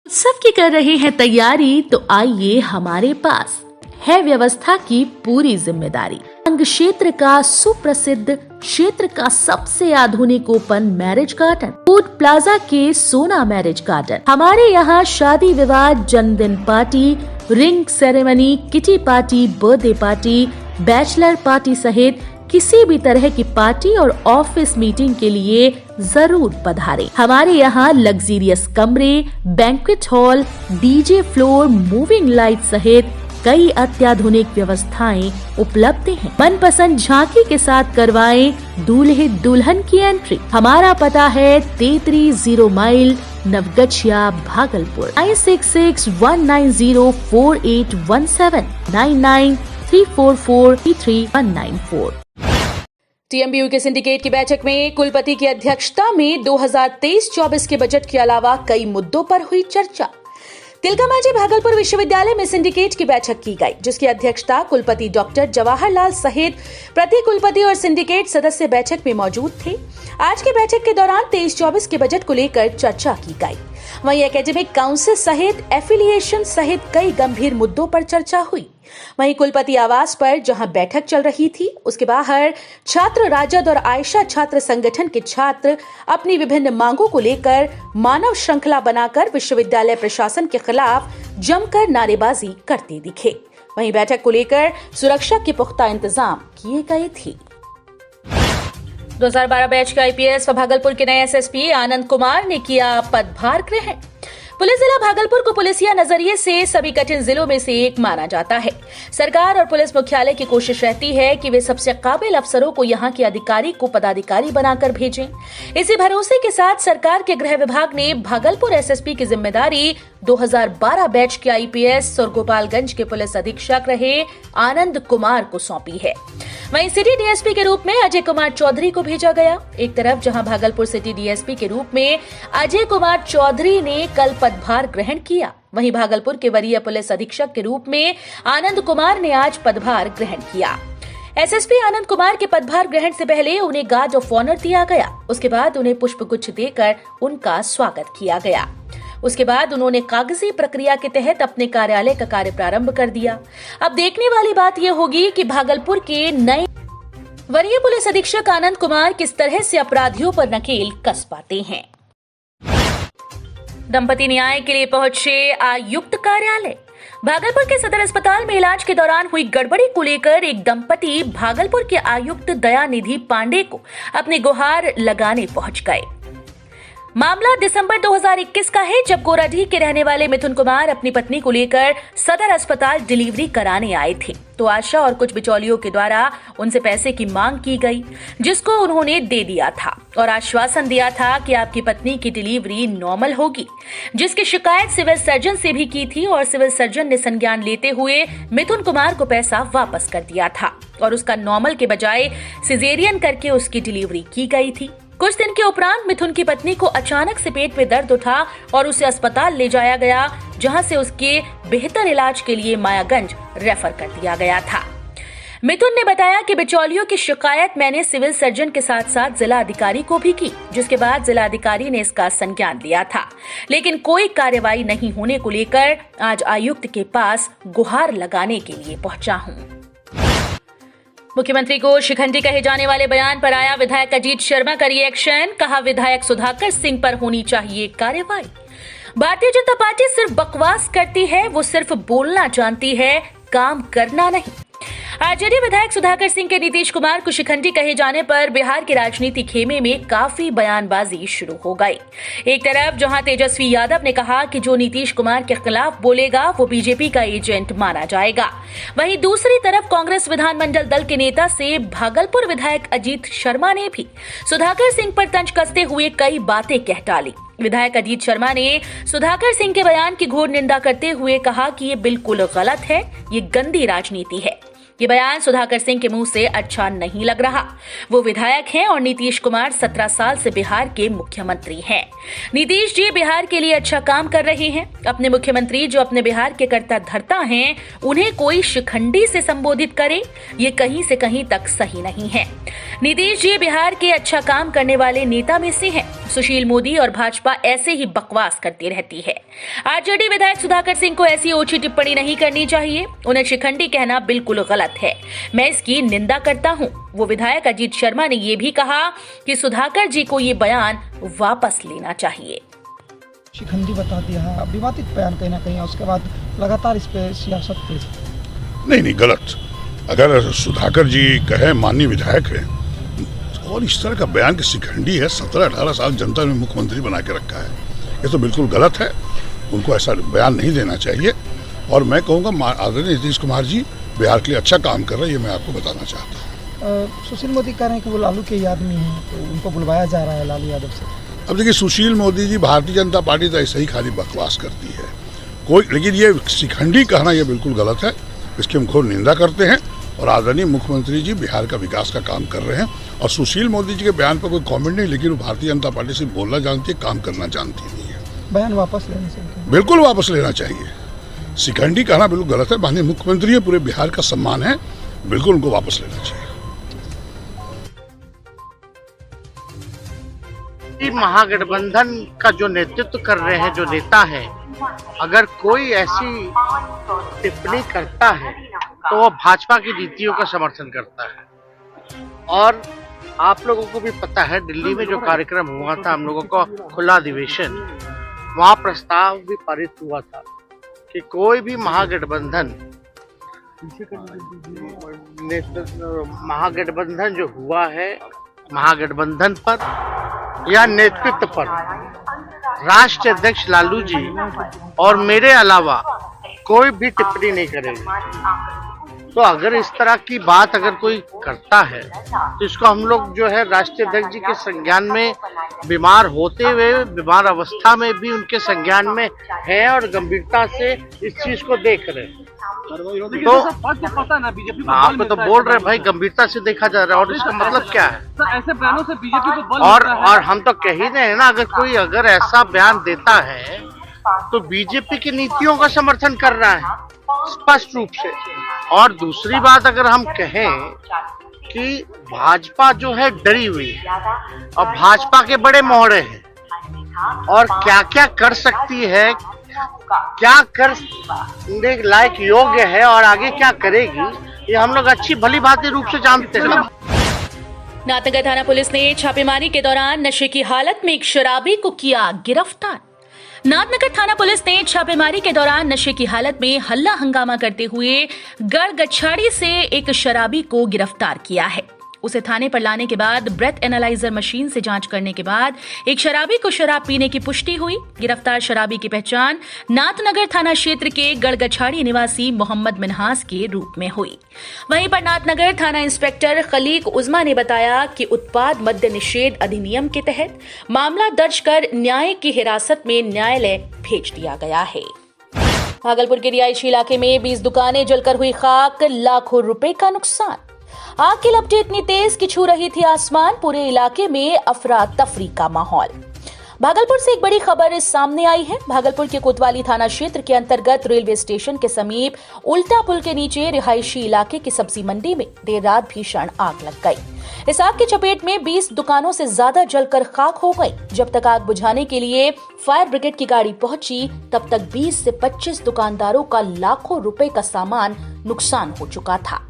उत्सव की कर रहे हैं तैयारी तो आइए हमारे पास है व्यवस्था की पूरी जिम्मेदारी। अंग क्षेत्र का सुप्रसिद्ध क्षेत्र का सबसे आधुनिक open marriage garden food plaza के सोना मैरिज गार्डन। हमारे यहाँ शादी विवाह, जन्मदिन party, ring ceremony, kitty party, birthday party, bachelor party सहित किसी भी तरह की पार्टी और ऑफिस मीटिंग के लिए जरूर पधारें। हमारे यहाँ लग्जीरियस कमरे, banquet hall, DJ floor, moving light सहित कई अत्याधुनिक व्यवस्थाएं उपलब्ध हैं। मनपसंद झांकी के साथ करवाएं दूल्हे दुल्हन की एंट्री। हमारा पता है 33 माइल नवगछिया, भागलपुर। 9661904817 9934433194। टीएमबीयू के सिंडिकेट की बैठक में कुलपति की अध्यक्षता में 2023-24 के बजट के अलावा कई मुद्दों पर हुई चर्चा। तिलकामांझी भागलपुर विश्वविद्यालय में सिंडिकेट की बैठक की गई, जिसकी अध्यक्षता कुलपति डॉक्टर जवाहरलाल सहित प्रति कुलपति और सिंडिकेट सदस्य बैठक में मौजूद थे। आज की बैठक के दौरान 23-24 के बजट को लेकर चर्चा की गई। वहीं एकेडमिक काउंसिल सहित एफिलिएशन सहित कई गंभीर मुद्दों पर चर्चा हुई। वहीं कुलपति आवास पर जहां बैठक चल रही थी, उसके बाहर छात्र राजद और आयशा छात्र संगठन के छात्र अपनी विभिन्न मांगों को लेकर मानव श्रृंखला बनाकर विश्वविद्यालय प्रशासन के खिलाफ जमकर नारेबाजी करते दिखे। वहीं बैठक को लेकर सुरक्षा के पुख्ता इंतजाम किए गए थे। 2012 बैच के आईपीएस व भागलपुर के नए एसएसपी आनंद कुमार ने किया पदभार ग्रहण। पुलिस जिला भागलपुर को पुलिसिया नजरिए से सभी कठिन जिलों में से एक माना जाता है। सरकार और पुलिस मुख्यालय की कोशिश रहती है कि वे सबसे काबिल अफसरों को यहाँ के अधिकारी को पदाधिकारी बनाकर भेजें। इसी भरोसे के साथ सरकार के गृह विभाग ने भागलपुर एसएसपी की जिम्मेदारी 2012 बैच के आईपीएस और गोपालगंज के पुलिस अधीक्षक रहे आनंद कुमार को सौंपी है। वहीं सिटी डीएसपी के रूप में अजय कुमार चौधरी को भेजा गया। एक तरफ जहां भागलपुर सिटी डीएसपी के रूप में अजय कुमार चौधरी ने कल पदभार ग्रहण किया, वहीं भागलपुर के वरीय पुलिस अधीक्षक के रूप में आनंद कुमार ने आज पदभार ग्रहण किया। एसएसपी आनंद कुमार के पदभार ग्रहण से पहले उन्हें गार्ड ऑफ ऑनर दिया गया। उसके बाद उन्हें पुष्पगुच्छ देकर उनका स्वागत किया गया। उसके बाद उन्होंने कागजी प्रक्रिया के तहत अपने कार्यालय का कार्य प्रारंभ कर दिया। अब देखने वाली बात यह होगी कि भागलपुर के नए वरीय पुलिस अधीक्षक आनंद कुमार किस तरह से अपराधियों पर नकेल कस पाते हैं। दंपति न्याय के लिए पहुंचे आयुक्त कार्यालय। भागलपुर के सदर अस्पताल में इलाज के दौरान हुई गड़बड़ी को लेकर एक दंपति भागलपुर के आयुक्त दयानिधि पांडे को अपनी गुहार लगाने पहुंच गए। मामला दिसंबर 2021 का है, जब गोराडीह के रहने वाले मिथुन कुमार अपनी पत्नी को लेकर सदर अस्पताल डिलीवरी कराने आए थे, तो आशा और कुछ बिचौलियों के द्वारा उनसे पैसे की मांग की गई, जिसको उन्होंने दे दिया था और आश्वासन दिया था कि आपकी पत्नी की डिलीवरी नॉर्मल होगी, जिसकी शिकायत सिविल सर्जन से भी की थी और सिविल सर्जन ने संज्ञान लेते हुए मिथुन कुमार को पैसा वापस कर दिया था और उसका नॉर्मल के बजाय सिजेरियन करके उसकी डिलीवरी की गई थी। कुछ दिन के उपरांत मिथुन की पत्नी को अचानक से पेट में दर्द उठा और उसे अस्पताल ले जाया गया, जहां से उसके बेहतर इलाज के लिए मायागंज रेफर कर दिया गया था। मिथुन ने बताया कि बिचौलियों की शिकायत मैंने सिविल सर्जन के साथ साथ जिला अधिकारी को भी की, जिसके बाद जिला अधिकारी ने इसका संज्ञान लिया था, लेकिन कोई कार्रवाई नहीं होने को लेकर आज आयुक्त के पास गुहार लगाने के लिए पहुंचा हूं। मुख्यमंत्री को शिखंडी कहे जाने वाले बयान पर आया विधायक अजीत शर्मा का रिएक्शन। कहा, विधायक सुधाकर सिंह पर होनी चाहिए कार्रवाई। भारतीय जनता पार्टी सिर्फ बकवास करती है, वो सिर्फ बोलना जानती है, काम करना नहीं। आरजेडी विधायक सुधाकर सिंह के नीतीश कुमार को शिखंडी कहे जाने पर बिहार के राजनीति खेमे में काफी बयानबाजी शुरू हो गई। एक तरफ जहां तेजस्वी यादव ने कहा कि जो नीतीश कुमार के खिलाफ बोलेगा वो बीजेपी का एजेंट माना जाएगा, वहीं दूसरी तरफ कांग्रेस विधानमंडल दल के नेता से भागलपुर विधायक अजीत शर्मा ने भी सुधाकर सिंह पर तंज कसते हुए कई बातें कह डाली। विधायक अजीत शर्मा ने सुधाकर सिंह के बयान की घोर निंदा करते हुए कहा कि ये बिल्कुल गलत है, ये गंदी राजनीति है। ये बयान सुधाकर सिंह के मुंह से अच्छा नहीं लग रहा। वो विधायक हैं और नीतीश कुमार 17 साल से बिहार के मुख्यमंत्री हैं। नीतीश जी बिहार के लिए अच्छा काम कर रहे हैं। अपने मुख्यमंत्री जो अपने बिहार के कर्ता धर्ता हैं, उन्हें कोई शिखंडी से संबोधित करे, ये कहीं से कहीं तक सही नहीं है। नीतीश जी बिहार के अच्छा काम करने वाले नेता में से हैं। सुशील मोदी और भाजपा ऐसे ही बकवास करती रहती है। आरजेडी विधायक सुधाकर सिंह को ऐसी ओछी टिप्पणी नहीं करनी चाहिए। उन्हें शिखंडी कहना बिल्कुल गलत है। मैं इसकी निंदा करता हूं। वो विधायक अजीत शर्मा ने ये भी कहा कि सुधाकर जी को ये बयान वापस लेना चाहिए। शिखंडी बता दिया, विवादित बयान कहीं ना कहीं, उसके बाद लगातार इस पे सियासत तेज। नहीं गलत। अगर सुधाकर जी कहे माननीय विधायक है और इस तरह का बयान कि शिखंडी है, 17-18 साल जनता ने मुख्यमंत्री बना के रखा है, ये तो बिल्कुल गलत है। उनको ऐसा बयान नहीं देना चाहिए। और मैं कहूँगा आदरणीय नीतीश कुमार जी बिहार के लिए अच्छा काम कर रहे हैं, ये मैं आपको बताना चाहता हूँ। सुशील मोदी कह रहे हैं कि वो लालू के ही आदमी हैं, तो उनको बुलवाया जा रहा है लालू यादव से। अब देखिए, सुशील मोदी जी, भारतीय जनता पार्टी तो ऐसे ही खाली बकवास करती है कोई, लेकिन ये शिखंडी कहना ये बिल्कुल गलत है। इसकी हम घोर निंदा करते हैं और आदरणीय मुख्यमंत्री जी बिहार का विकास का काम कर रहे हैं। और सुशील मोदी जी के बयान पर कोई कमेंट नहीं, लेकिन वो भारतीय जनता पार्टी से बोलना जानती है, काम करना जानती नहीं है। बयान वापस लेना चाहिए, बिल्कुल वापस लेना चाहिए। शिखंडी कहना बिल्कुल गलत है। माननीय मुख्यमंत्री है, पूरे बिहार का सम्मान है, बिल्कुल उनको वापस लेना चाहिए। महागठबंधन का जो नेतृत्व कर रहे हैं, जो नेता है, अगर कोई ऐसी टिप्पणी करता है तो वो भाजपा की नीतियों का समर्थन करता है। और आप लोगों को भी पता है, दिल्ली में जो कार्यक्रम हुआ था, हम लोगों का खुला अधिवेशन, वहाँ प्रस्ताव भी पारित हुआ था कि कोई भी महागठबंधन जो हुआ है, महागठबंधन पर या नेतृत्व पर राष्ट्रीय अध्यक्ष लालू जी और मेरे अलावा कोई भी टिप्पणी नहीं करेंगे। तो अगर इस तरह की बात अगर कोई करता है तो इसको हम लोग जो है राष्ट्रीय अध्यक्ष जी के संज्ञान में, बीमार होते हुए, बीमार अवस्था में भी उनके संज्ञान में है और गंभीरता से इस चीज को देख रहे हैं। तो आपको तो बोल रहे भाई, गंभीरता से देखा जा रहा है, और इसका मतलब क्या है? ऐसे बयानों से बीजेपी को बल और हम तो कह ही रहे हैं ना, अगर ऐसा बयान देता है तो बीजेपी की नीतियों का समर्थन कर रहा है स्पष्ट रूप से। और दूसरी बात, अगर हम कहें कि भाजपा जो है डरी हुई है और भाजपा के बड़े मोहरे हैं और क्या क्या कर सकती है, क्या करने लायक योग्य है और आगे क्या करेगी, ये हम लोग अच्छी भली भांति रूप से जानते हैं। नाथनगर थाना पुलिस ने छापेमारी के दौरान नशे की हालत में एक शराबी को किया गिरफ्तार। नाथनगर थाना पुलिस ने छापेमारी के दौरान नशे की हालत में हल्ला हंगामा करते हुए गड़गछाड़ी से एक शराबी को गिरफ्तार किया है। उसे थाने पर लाने के बाद ब्रेथ एनालाइजर मशीन से जांच करने के बाद एक शराबी को शराब पीने की पुष्टि हुई। गिरफ्तार शराबी की पहचान नाथनगर थाना क्षेत्र के गड़गछाड़ी निवासी मोहम्मद मिन्हास के रूप में हुई। वहीं पर नाथनगर थाना इंस्पेक्टर खलीक उजमा ने बताया कि उत्पाद मद्य निषेध अधिनियम के तहत मामला दर्ज कर न्याय की हिरासत में न्यायालय भेज दिया गया है। भागलपुर के रिहायशी इलाके में 20 दुकानें जलकर हुई खाक, लाखों रुपए का नुकसान। आग की लपटें इतनी तेज कि छू रही थी आसमान। पूरे इलाके में अफरा तफरी का माहौल। भागलपुर से एक बड़ी खबर सामने आई है। भागलपुर के कोतवाली थाना क्षेत्र के अंतर्गत रेलवे स्टेशन के समीप उल्टा पुल के नीचे रिहायशी इलाके की सब्जी मंडी में देर रात भीषण आग लग गई। इस आग की चपेट में 20 दुकानों से ज्यादा जलकर खाक हो गई। जब तक आग बुझाने के लिए फायर ब्रिगेड की गाड़ी पहुंची, तब तक 20 से 25 दुकानदारों का लाखों रुपए का सामान नुकसान हो चुका था।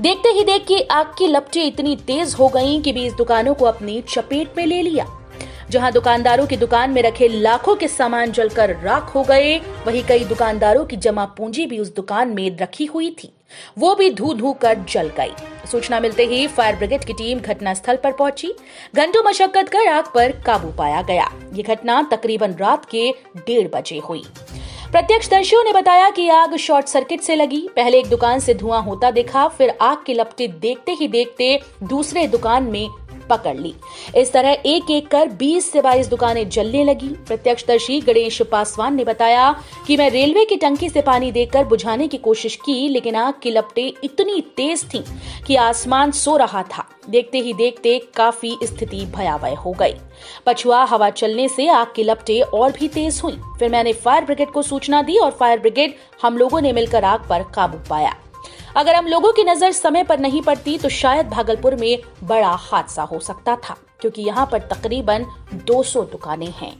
देखते ही देखते आग की लपटें इतनी तेज हो गईं कि 20 दुकानों को अपनी चपेट में ले लिया। जहां दुकानदारों की दुकान में रखे लाखों के सामान जलकर राख हो गए, वहीं कई दुकानदारों की जमा पूंजी भी उस दुकान में रखी हुई थी, वो भी धू कर जल गई। सूचना मिलते ही फायर ब्रिगेड की टीम घटनास्थल पर पहुंची। घंटों मशक्कत कर आग पर काबू पाया गया। ये घटना तकरीबन रात के 1:30 बजे हुई। प्रत्यक्षदर्शियों ने बताया कि आग शॉर्ट सर्किट से लगी। पहले एक दुकान से धुआं होता दिखा, फिर आग की लपटें देखते ही देखते दूसरे दुकान में पकड़ ली। इस तरह एक एक कर 20 से 22 दुकानें जलने लगी। प्रत्यक्षदर्शी गणेश पासवान ने बताया कि मैं रेलवे की टंकी से पानी देकर बुझाने की कोशिश की, लेकिन आग की लपटें इतनी तेज थीं कि आसमान सो रहा था। देखते ही देखते काफी स्थिति भयावह हो गई। पछुआ हवा चलने से आग की लपटें और भी तेज हुई। फिर मैंने फायर ब्रिगेड को सूचना दी और फायर ब्रिगेड हम लोगों ने मिलकर आग पर काबू पाया। अगर हम लोगों की नजर समय पर नहीं पड़ती तो शायद भागलपुर में बड़ा हादसा हो सकता था, क्योंकि यहाँ पर तकरीबन 200 दुकानें हैं।